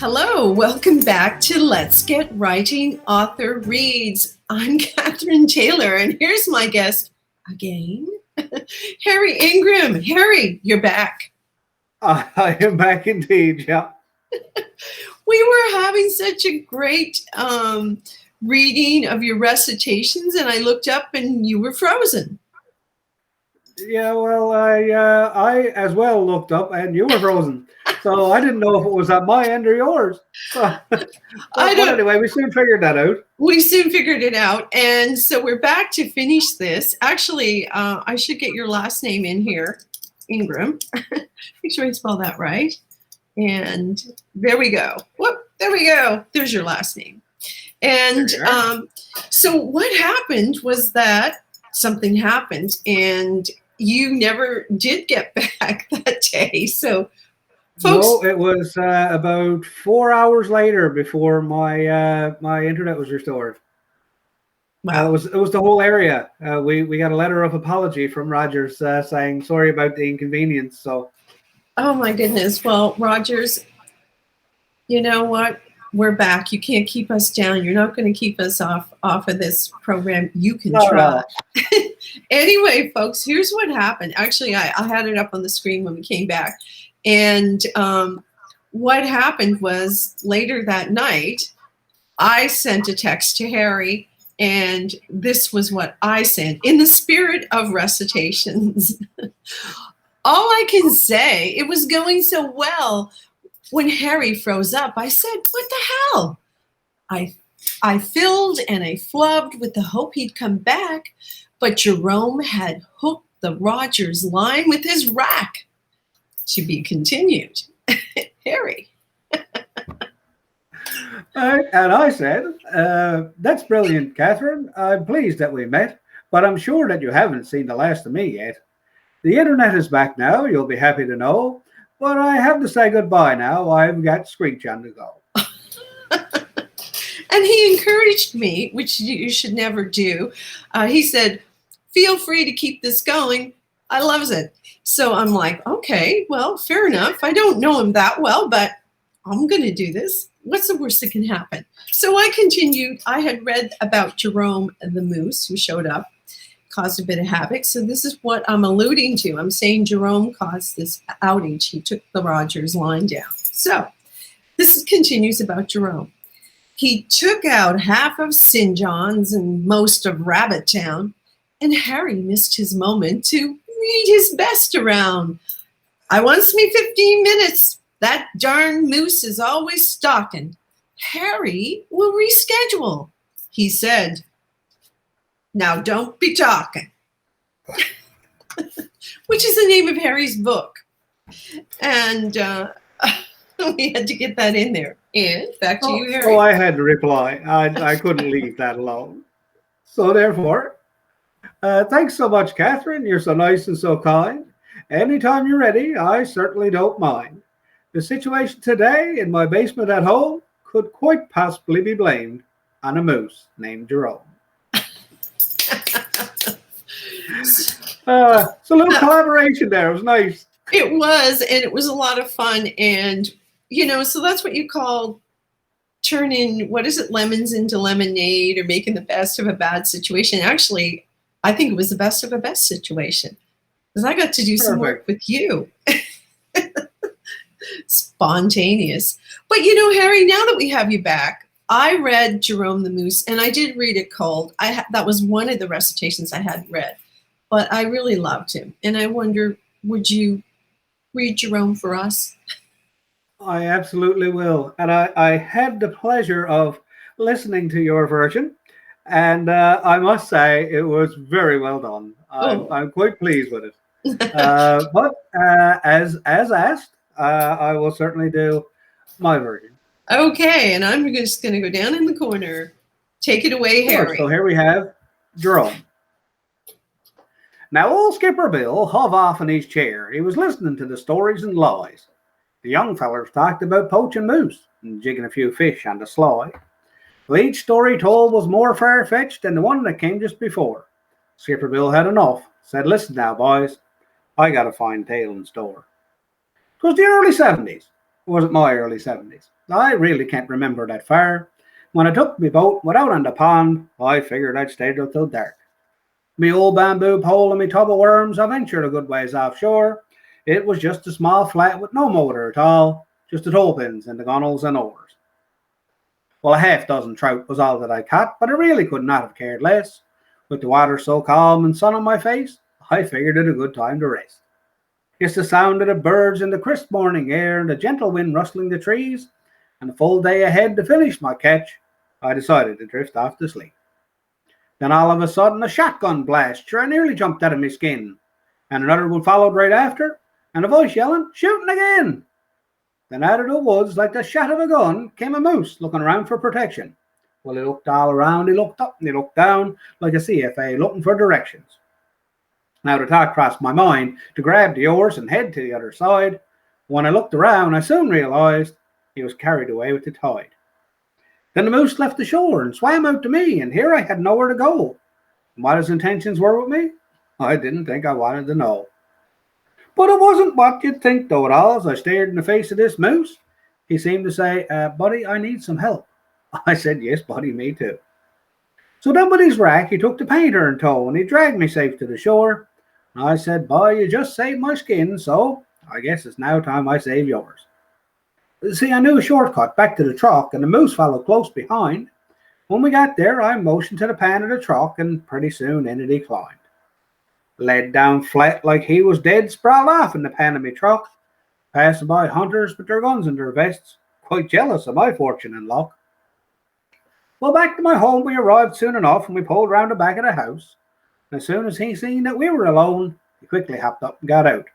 Hello, welcome back to Let's Get Writing Author Reads. I'm Kathryn Taylor, and here's my guest again, Harry Ingram. Harry, you're back. I am back indeed, yeah. We were having such a great reading of your recitations, and I looked up and you were frozen. Yeah, well, I as well looked up and you were frozen. So I didn't know if it was at my end or yours. But anyway, we soon figured that out. We soon figured it out. And so we're back to finish this. Actually, I should get your last name in here, Ingram. Make sure I spell that right. And there we go. Whoop, there we go. There's your last name. And so what happened was that something happened and you never did get back that day. So folks, no, it was about 4 hours later before my internet was restored. Wow. It was the whole area. We got a letter of apology from Rogers saying sorry about the inconvenience. So, oh my goodness. Well, Rogers, you know what? We're back. You can't keep us down. You're not going to keep us off of this program. You can try. Anyway, folks, here's what happened. Actually, I had it up on the screen when we came back. And what happened was later that night, I sent a text to Harry, and this was what I sent. In the spirit of recitations, all I can say, it was going so well. When Harry froze up, I said, what the hell? I filled and I flubbed with the hope he'd come back, but Jerome had hooked the Rogers line with his rack. To be continued. Harry. And I said, that's brilliant, Kathryn. I'm pleased that we met, but I'm sure that you haven't seen the last of me yet. The internet is back now, you'll be happy to know. But I have to say goodbye now. I've got Screech on to go. And he encouraged me, which you should never do. He said, feel free to keep this going. I loves it. So I'm like, okay, well, fair enough. I don't know him that well, but I'm going to do this. What's the worst that can happen? So I continued. I had read about Jerome the moose who showed up, caused a bit of havoc. So this is what I'm alluding to. I'm saying Jerome caused this outage. He took the Rogers line down. So this continues about Jerome. He took out half of St. John's and most of Rabbit Town, and Harry missed his moment to read his best around. I wants me 15 minutes. That darn moose is always stalking. Harry will reschedule, he said. Now, don't be talking, which is the name of Harry's book. And we had to get that in there. And back to you, Harry. Oh, I had to reply. I couldn't leave that alone. So therefore, thanks so much, Kathryn. You're so nice and so kind. Anytime you're ready, I certainly don't mind. The situation today in my basement at home could quite possibly be blamed on a moose named Jerome. So a little collaboration there. It was nice. It was, and it was a lot of fun. And, you know, so that's what you call turning, what is it, lemons into lemonade, or making the best of a bad situation. Actually, I think it was the best of a best situation because I got to do some work with you. Spontaneous. But, you know, Harry, now that we have you back, I read Jerome the Moose, and I did read it cold. That was one of the recitations I hadn't read, but I really loved him. And I wonder, would you read Jerome for us? I absolutely will. And I had the pleasure of listening to your version, and I must say it was very well done. I'm quite pleased with it. But as asked, I will certainly do my version. Okay, and I'm just going to go down in the corner. Take it away, Harry. So here we have Jerome. Now old Skipper Bill hove off in his chair. He was listening to the stories and lies. The young fellers talked about poaching moose and jigging a few fish on the sly. Well, each story told was more far-fetched than the one that came just before. Skipper Bill had enough, said, listen now, boys, I got a fine tale in store. 'Twas the early 70s. was it my early 70s? I really can't remember that far. When I took my boat, went out on the pond, I figured I'd stay there till dark. Me old bamboo pole and me tub of worms, I ventured a good ways offshore. It was just a small flat with no motor at all, just the tow pins and the gunnels and oars. Well, a half dozen trout was all that I caught, but I really could not have cared less. With the water so calm and sun on my face, I figured it a good time to rest. It's the sound of the birds in the crisp morning air and the gentle wind rustling the trees, and a full day ahead to finish my catch, I decided to drift off to sleep. Then all of a sudden a shotgun blast, sure I nearly jumped out of my skin, and another one followed right after, and a voice yelling, "Shooting again!" Then out of the woods, like the shot of a gun, came a moose looking around for protection. Well, he looked all around, he looked up and he looked down, like a CFA looking for directions. Now the thought crossed my mind to grab the oars and head to the other side. When I looked around, I soon realized he was carried away with the tide. Then the moose left the shore and swam out to me, and here I had nowhere to go. And what his intentions were with me, I didn't think I wanted to know. But it wasn't what you'd think, though, at all. As I stared in the face of this moose, he seemed to say, "Buddy, I need some help." I said, "Yes, buddy, me too." So then with his rack, he took the painter in tow, and he dragged me safe to the shore. And I said, "Boy, you just saved my skin, so I guess it's now time I save yours." See, I knew a shortcut back to the truck, and the moose followed close behind. When we got there, I motioned to the pan of the truck, and pretty soon in it he climbed. Laid down flat like he was dead, sprawled off in the pan of me truck, passing by hunters with their guns in their vests, quite jealous of my fortune and luck. Well, back to my home we arrived soon enough, and we pulled round the back of the house. And as soon as he seen that we were alone, he quickly hopped up and got out.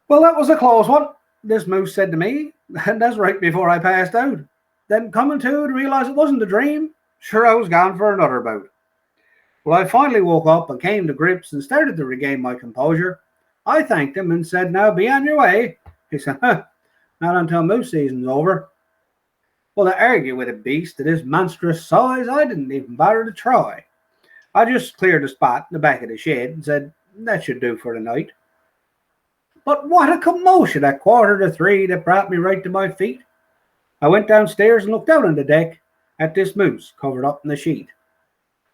"Well, that was a close one," this moose said to me, and that's right before I passed out. Then coming to realize it wasn't a dream, sure I was gone for another bout. Well, I finally woke up and came to grips and started to regain my composure. I thanked him and said, "Now be on your way." He said, "Not until moose season's over." Well, to argue with a beast of this monstrous size, I didn't even bother to try. I just cleared a spot in the back of the shed and said, "That should do for the night." But what a commotion at 2:45 that brought me right to my feet. I went downstairs and looked out on the deck at this moose covered up in the sheet.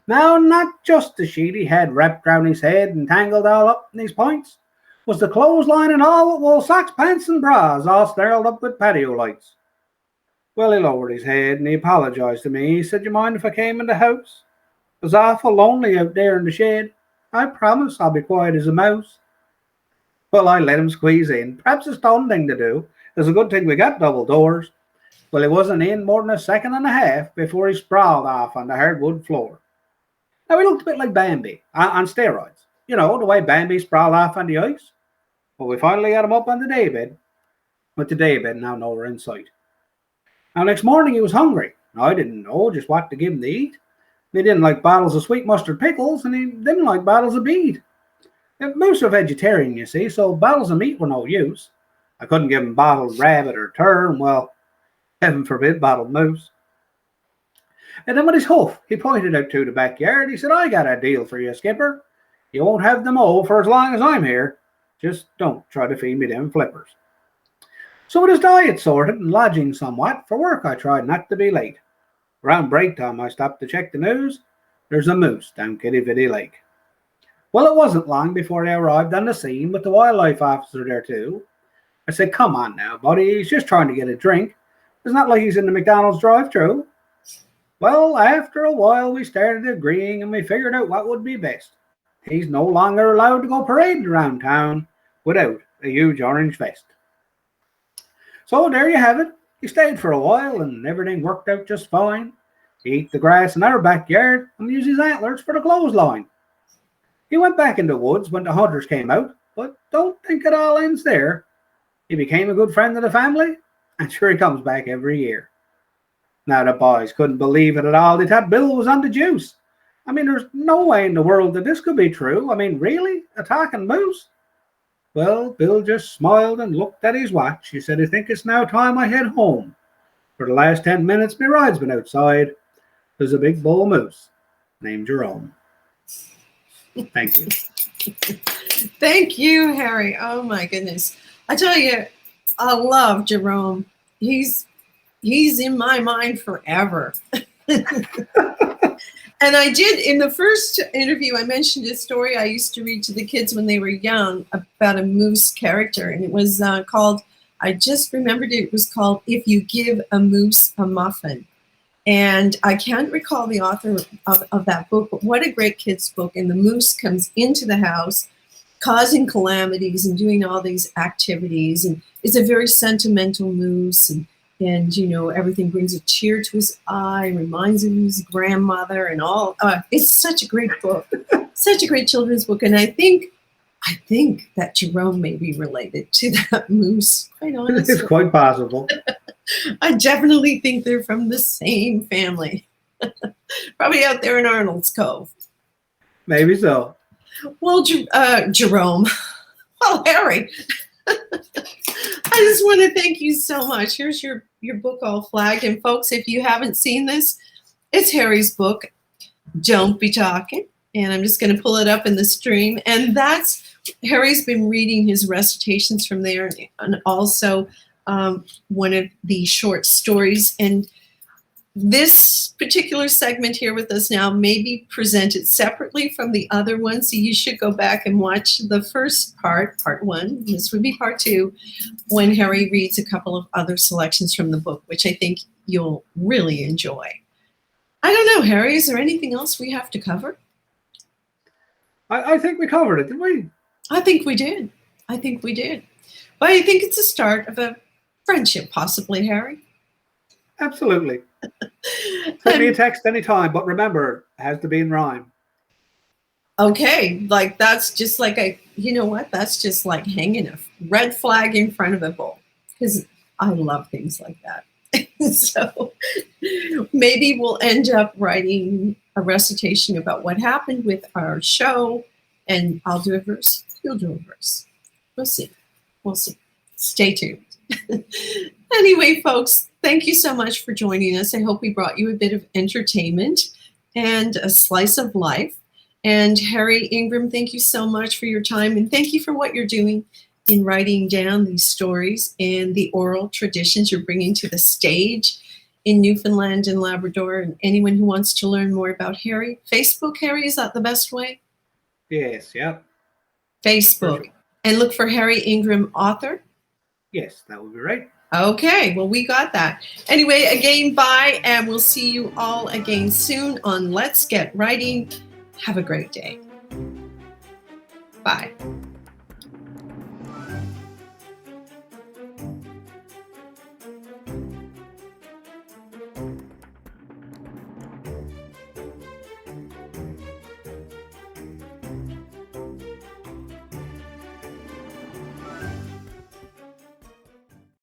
Now, not just the sheet he had wrapped round his head and tangled all up in his points, was the clothesline and all with wool socks, pants and bras, all snarled up with patio lights. Well, he lowered his head and he apologized to me. He said, "You mind if I came in the house? It was awful lonely out there in the shed. I promise I'll be quiet as a mouse." Well, I let him squeeze in. Perhaps a stone thing to do. It's a good thing we got double doors. Well, he wasn't in more than a second and a half before he sprawled off on the hardwood floor. Now, he looked a bit like Bambi on steroids. You know, the way Bambi sprawled off on the ice. Well, we finally got him up on the daybed, with the daybed now nowhere in sight. Now, next morning he was hungry. I didn't know just what to give him to eat. He didn't like bottles of sweet mustard pickles, and he didn't like bottles of beet. Moose are vegetarian, you see, so bottles of meat were no use. I couldn't give him bottled rabbit or tern, well, heaven forbid, bottled moose. And then with his hoof, he pointed out to the backyard. He said, "I got a deal for you, skipper. You won't have them all for as long as I'm here. Just don't try to feed me them flippers." So with his diet sorted and lodging somewhat, for work I tried not to be late. Around break time I stopped to check the news. There's a moose down Kitty Vitty Lake. Well, it wasn't long before I arrived on the scene with the wildlife officer there too. I said, "Come on now, buddy, he's just trying to get a drink. It's not like he's in the McDonald's drive-thru." Well, after a while we started agreeing and we figured out what would be best. He's no longer allowed to go parading around town without a huge orange vest. So there you have it. He stayed for a while and everything worked out just fine. He ate the grass in our backyard and used his antlers for the clothesline. He went back in the woods when the hunters came out, but don't think it all ends there. He became a good friend of the family, and sure he comes back every year. Now the boys couldn't believe it at all. They thought Bill was on the juice. I mean, there's no way in the world that this could be true. I mean, really? A talking moose? Well, Bill just smiled and looked at his watch. He said, "I think it's now time I head home. For the last 10 minutes, my ride's been outside. There's a big bull moose named Jerome." Thank you. Thank you, Harry. Oh my goodness. I tell you, I love Jerome. He's in my mind forever. And I did, in the first interview, I mentioned a story I used to read to the kids when they were young about a moose character. And it was called, I just remembered it was called If You Give a Moose a Muffin. And I can't recall the author of that book, but what a great kid's book. And the moose comes into the house, causing calamities and doing all these activities. And it's a very sentimental moose. And you know, everything brings a tear to his eye, reminds him of his grandmother and all. It's such a great book, such a great children's book. And I think that Jerome may be related to that moose, quite honestly. It's quite possible. I definitely think they're from the same family. Probably out there in Arnold's Cove. Maybe so. Well, Jerome. Well, Harry. I just want to thank you so much. Here's your book all flagged. And folks, if you haven't seen this, it's Harry's book, Don't Be Talkin. And I'm just going to pull it up in the stream. And that's, Harry's been reading his recitations from there, and also one of the short stories. And this particular segment here with us now may be presented separately from the other one. So you should go back and watch the first part 1. This would be part 2, when Harry reads a couple of other selections from the book, which I think you'll really enjoy. I don't know, Harry, is there anything else we have to cover? I think we covered it, didn't we? I think we did. But I think it's the start of a friendship, possibly, Harry. Absolutely. Send me a text anytime, but remember, it has to be in rhyme. Okay, like that's just like you know what? That's just like hanging a red flag in front of a bull, because I love things like that. So maybe we'll end up writing a recitation about what happened with our show, and I'll do a verse, you'll do a verse. We'll see. Stay tuned. Anyway, folks, thank you so much for joining us. I hope we brought you a bit of entertainment and a slice of life. And Harry Ingram, thank you so much for your time, and thank you for what you're doing in writing down these stories and the oral traditions you're bringing to the stage in Newfoundland and Labrador. And anyone who wants to learn more about Harry, Facebook, Harry, is that the best way? Yes, yeah. Facebook. Perfect. And look for Harry Ingram, author. Yes, that would be right. Okay, well, we got that. Anyway, again, bye, and we'll see you all again soon on Let's Get Writing. Have a great day. Bye.